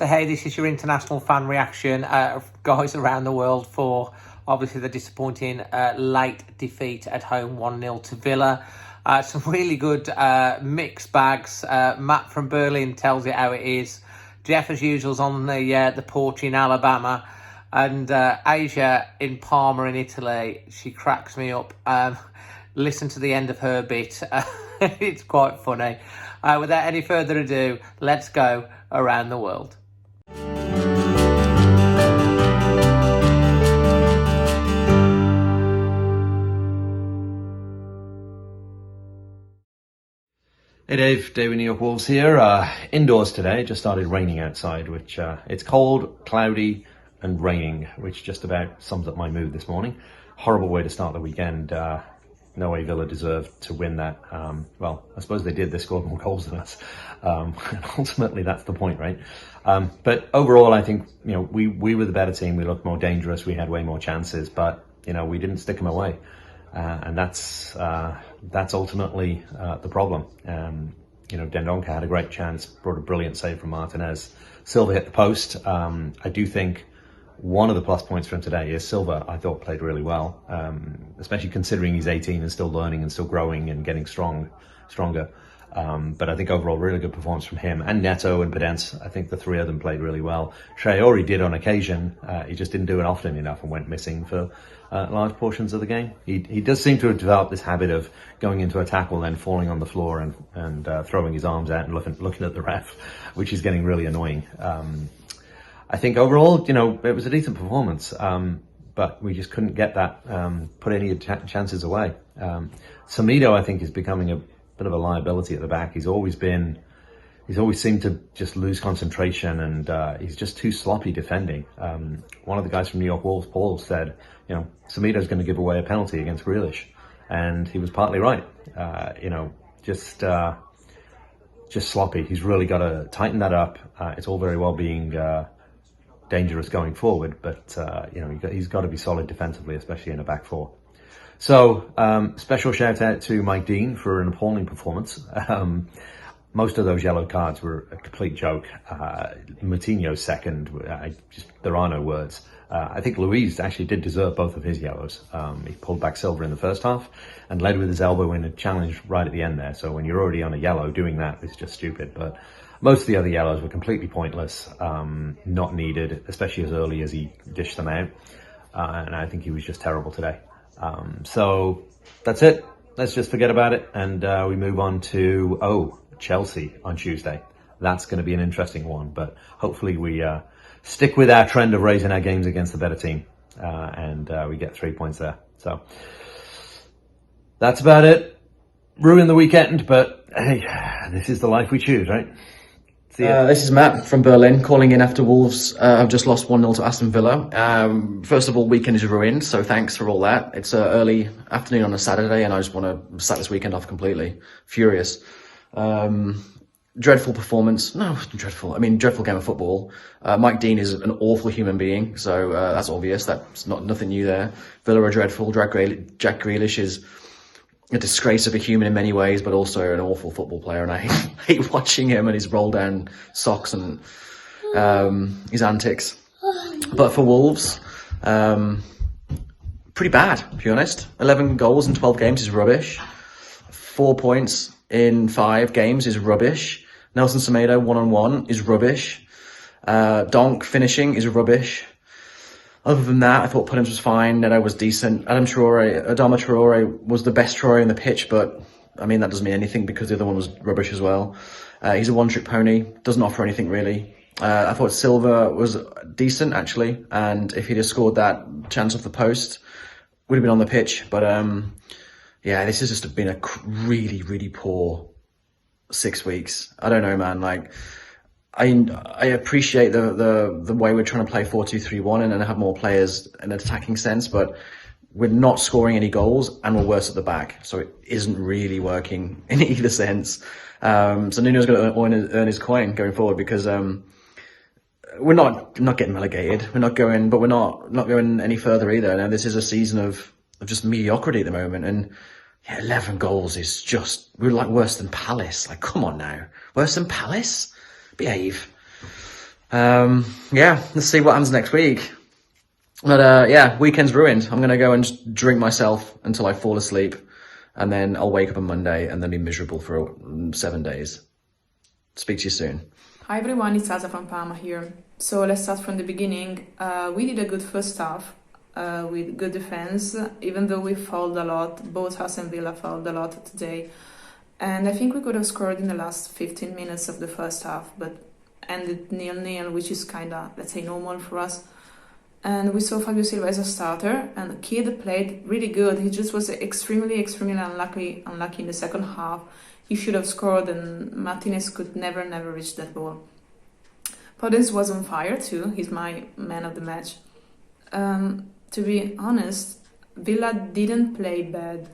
So hey, this is your international fan reaction, guys around the world, for obviously the disappointing late defeat at home 1-0 to Villa. Some really good mixed bags. Matt from Berlin tells it how it is. Jeff, as usual, is on the porch in Alabama. And Asia in Parma in Italy, she cracks me up. Listen to the end of her bit. It's quite funny. Without any further ado, let's go around the world. Hey Dave, Dave with New York Wolves here. Indoors today, just started raining outside, which it's cold, cloudy and raining, which just about sums up my mood this morning. Horrible way to start the weekend. No way Villa deserved to win that. Well, I suppose they did. They scored more goals than us. And ultimately, that's the point, right? But overall, I think, we were the better team. We looked more dangerous. We had way more chances, but, we didn't stick them away. And that's ultimately the problem. Dendoncker had a great chance, brought a brilliant save from Martinez. Silva hit the post. I do think one of the plus points from today is Silva, I thought, played really well, especially considering he's 18 and still learning and still growing and getting stronger. But I think overall, really good performance from him, and Neto and Podence. I think the three of them played really well. Traore did on occasion. He just didn't do it often enough and went missing for large portions of the game. He does seem to have developed this habit of going into a tackle, then falling on the floor and throwing his arms out and looking at the ref, which is getting really annoying. I think overall, it was a decent performance, but we just couldn't get that, put any chances away. Samido, I think, is becoming a bit of a liability at the back. He's always seemed to just lose concentration, and he's just too sloppy defending. One of the guys from New York Wolves, Paul, said, Samido's going to give away a penalty against Grealish, and he was partly right. Just sloppy. He's really got to tighten that up. It's all very well being dangerous going forward, but he's got to be solid defensively, especially in a back four. So special shout out to Mike Dean for an appalling performance. Most of those yellow cards were a complete joke. Moutinho's second, there are no words. I think Luiz actually did deserve both of his yellows. He pulled back Silva in the first half and led with his elbow in a challenge right at the end there. So when you're already on a yellow, doing that is just stupid. But most of the other yellows were completely pointless, not needed, especially as early as he dished them out. And I think he was just terrible today. So that's it. Let's just forget about it. And we move on to, Chelsea on Tuesday. That's going to be an interesting one. But hopefully we stick with our trend of raising our games against the better team. And we get 3 points there. So that's about it. Ruin the weekend, but hey, this is the life we choose, right? This is Matt from Berlin calling in after Wolves have just lost 1-0 to Aston Villa. First of all, weekend is ruined, so thanks for all that. It's early afternoon on a Saturday, and I just want to sack this weekend off completely. Furious. Dreadful performance. No, dreadful. I mean, dreadful game of football. Mike Dean is an awful human being, so that's obvious. That's nothing new there. Villa are dreadful. Jack Grealish is a disgrace of a human in many ways, but also an awful football player, and I hate watching him and his roll down socks and his antics. But for Wolves, pretty bad, to be honest. 11 goals in 12 games is rubbish. 4 points in 5 games is rubbish. Nelson Semedo 1-on-1 is rubbish. Donk finishing is rubbish. Other than that, I thought Podence was fine. Neto was decent. Adama Traore was the best Traore in the pitch, but I mean, that doesn't mean anything because the other one was rubbish as well. He's a one-trick pony. Doesn't offer anything really. I thought Silva was decent actually, and if he'd have scored that chance off the post, would have been on the pitch. But yeah, this has just been a really, really poor 6 weeks. I don't know, man. Like, I appreciate the way we're trying to play 4-2-3-1 and have more players in an attacking sense, but we're not scoring any goals and we're worse at the back. So it isn't really working in either sense. So Nuno's going to earn his coin going forward because we're not getting relegated. We're not going, but we're not going any further either. Now this is a season of just mediocrity at the moment, and yeah, 11 goals is just, we're like worse than Palace. Like, come on now, worse than Palace. Behave. Yeah, let's see what happens next week. But yeah, weekend's ruined. I'm gonna go and just drink myself until I fall asleep, and then I'll wake up on Monday and then be miserable for 7 days. Speak to you soon. Hi everyone, it's Asa from Parma here. So let's start from the beginning. We did a good first half with good defense, even though we fouled a lot. Both us and Villa fouled a lot today. And I think we could have scored in the last 15 minutes of the first half, but ended 0-0, which is kind of, let's say, normal for us. And we saw Fabio Silva as a starter, and the kid played really good. He just was extremely unlucky in the second half. He should have scored, and Martinez could never reach that ball. Podence was on fire too. He's my man of the match. To be honest, Villa didn't play bad,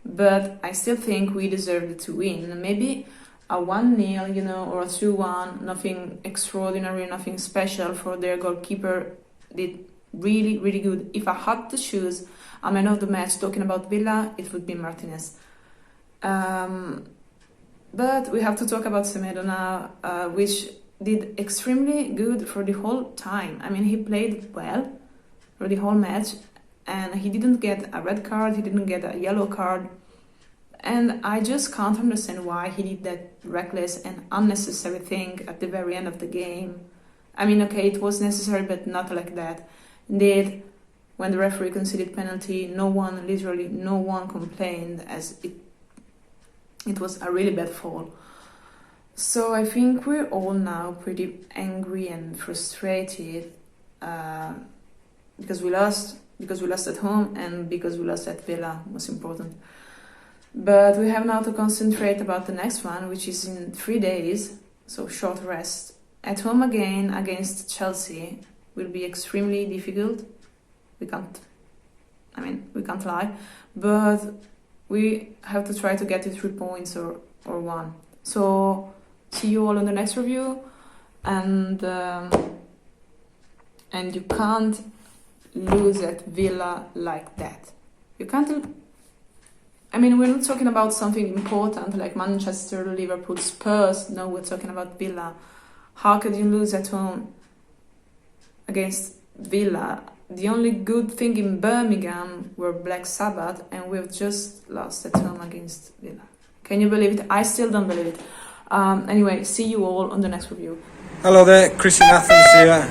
but I still think we deserved to win. Maybe a 1-0, or a 2-1, nothing extraordinary, nothing special for their goalkeeper. Did really good. If I had to choose a man of the match talking about Villa, it would be Martinez. But we have to talk about Semedo now, which did extremely good for the whole time. I mean, he played well for the whole match, and he didn't get a red card, he didn't get a yellow card. And I just can't understand why he did that reckless and unnecessary thing at the very end of the game. I mean, okay, it was necessary, but not like that. Indeed, when the referee conceded penalty, literally no one complained, as it was a really bad fall. So I think we're all now pretty angry and frustrated because we lost at home and because we lost at Villa, most important. But we have now to concentrate about the next one, which is in 3 days, so short rest. At home again against Chelsea will be extremely difficult. We can't lie, but we have to try to get to 3 points or 1. So see you all on the next review, and you can't lose at Villa like that. You can't. I mean, we're not talking about something important like Manchester, Liverpool, Spurs. No, we're talking about Villa. How could you lose at home against Villa? The only good thing in Birmingham were Black Sabbath, and we've just lost at home against Villa. Can you believe it? I still don't believe it. Anyway, see you all on the next review. Hello there, Christian Athens here.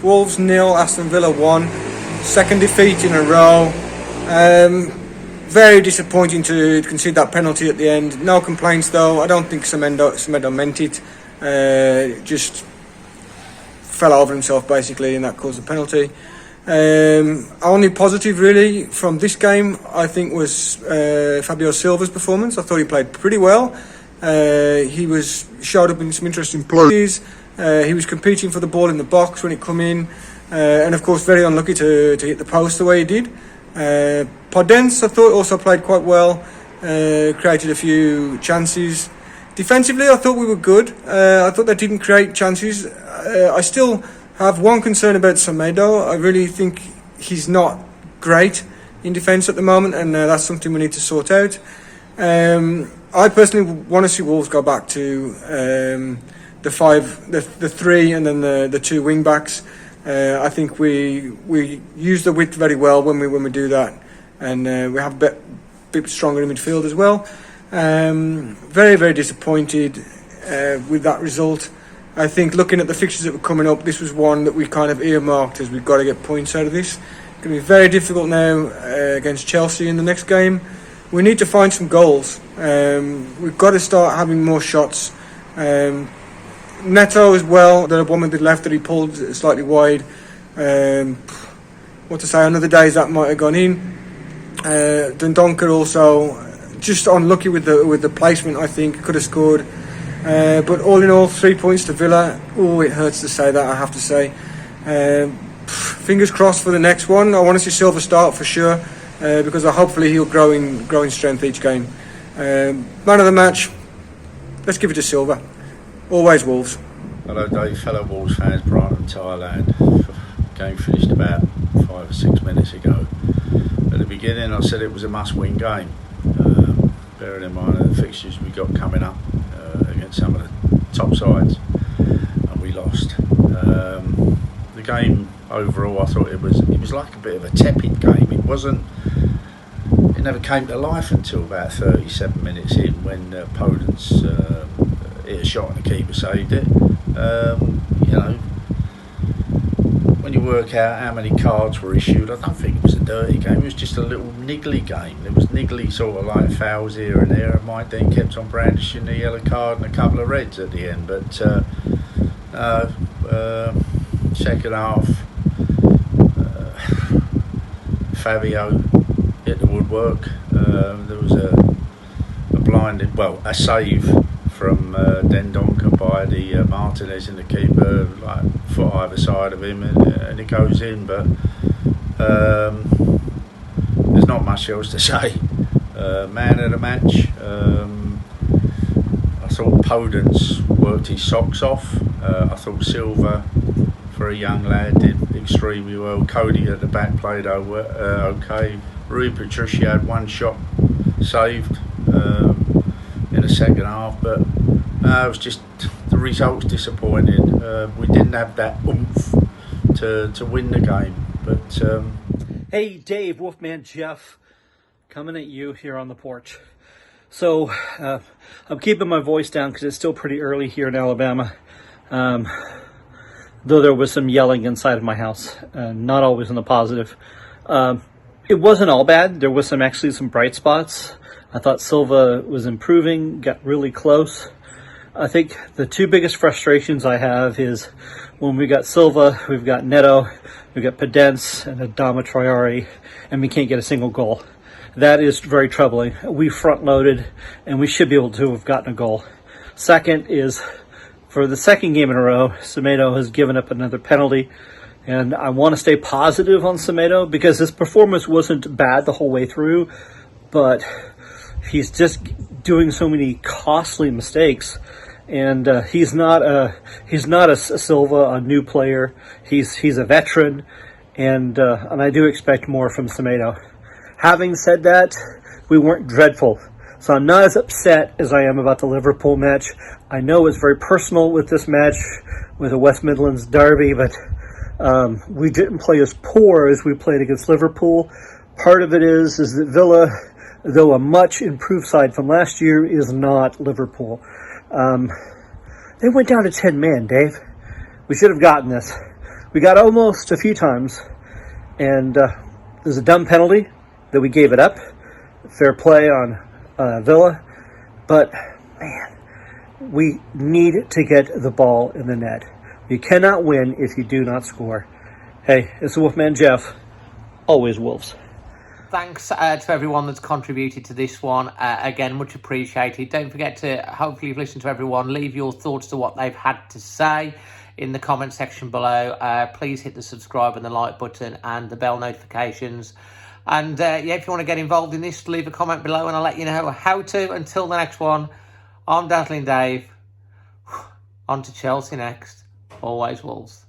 Wolves 0, Aston Villa 1. Second defeat in a row. Very disappointing to concede that penalty at the end. No complaints though. I don't think Semedo meant it. Just fell over himself basically, and that caused the penalty. Only positive really from this game, I think, was Fabio Silva's performance. I thought he played pretty well. He showed up in some interesting plays. He was competing for the ball in the box when it come in, and of course very unlucky to hit the post the way he did. Podence, I thought, also played quite well. Created a few chances. Defensively, I thought we were good. I thought they didn't create chances. I still have one concern about Semedo. I really think he's not great in defence at the moment, and that's something we need to sort out. I personally want to see Wolves go back to the 3, and then the 2 wing backs. I think we use the width very well when we do that, and we have a bit stronger in midfield as well. Very disappointed with that result. I think looking at the fixtures that were coming up, this was one that we kind of earmarked as we've got to get points out of this. It's going to be very difficult now against Chelsea in the next game. We need to find some goals. We've got to start having more shots. Neto as well, the one with the left that he pulled slightly wide. What to say, on other days that might have gone in. Dundonker also just unlucky with the placement, I think, could have scored. But all in all, 3 points to Villa. Oh, it hurts to say that, I have to say. Fingers crossed for the next one. I want to see Silva start for sure, because hopefully he'll grow in strength each game. Man of the match, let's give it to Silva. Always Wolves. Hello Dave, fellow Wolves fans, Brighton and Thailand. Game finished about 5 or 6 minutes ago. At the beginning I said it was a must-win game, bearing in mind the fixtures we got coming up against some of the top sides. And we lost. The game overall, I thought it was like a bit of a tepid game. It never came to life until about 37 minutes in, when Podence hit a shot and the keeper saved it. You know, when you work out how many cards were issued, I don't think it was a dirty game. It was just a little niggly game. There was niggly sort of like fouls here and there, and Mike Dean kept on brandishing the yellow card and a couple of reds at the end. But second half, Fabio hit the woodwork. There was a save from Dendoncker by the Martinez and the keeper, like foot either side of him, and it goes in. But there's not much else to say. Man of the match, I thought Podence worked his socks off. I thought Silva, for a young lad, did extremely well. Cody at the back played okay. Rui Patricia had one shot saved in the second half, but it was just, the result's disappointing. We didn't have that oomph to win the game. But hey Dave, Wolfman Jeff, coming at you here on the porch. So I'm keeping my voice down because it's still pretty early here in Alabama, though there was some yelling inside of my house, not always in the positive. It wasn't all bad. There was some bright spots. I thought Silva was improving, got really close. I think the two biggest frustrations I have is when we got Silva, we've got Neto, we've got Podence and Adama Traore, and we can't get a single goal. That is very troubling. We front-loaded, and we should be able to have gotten a goal. Second is, for the second game in a row, Semedo has given up another penalty. And I want to stay positive on Semedo because his performance wasn't bad the whole way through, but he's just doing so many costly mistakes. And he's not a Silva, a new player. He's a veteran, and I do expect more from Semedo. Having said that, we weren't dreadful, so I'm not as upset as I am about the Liverpool match. I know it's very personal with this match, with the West Midlands derby, but we didn't play as poor as we played against Liverpool. Part of it is that Villa, though a much improved side from last year, is not Liverpool. They went down to 10 men, Dave. We should have gotten this. We got almost a few times, and there's a dumb penalty that we gave it up. Fair play on Villa, but man, we need to get the ball in the net. You cannot win if you do not score. Hey, it's Wolfman Jeff. Always Wolves. Thanks to everyone that's contributed to this one. Again, much appreciated. Don't forget to, hopefully you've listened to everyone, leave your thoughts to what they've had to say in the comment section below. Please hit the subscribe and the like button and the bell notifications. And yeah, if you want to get involved in this, leave a comment below and I'll let you know how to. Until the next one, I'm Dazzling Dave. On to Chelsea next. Always Wolves.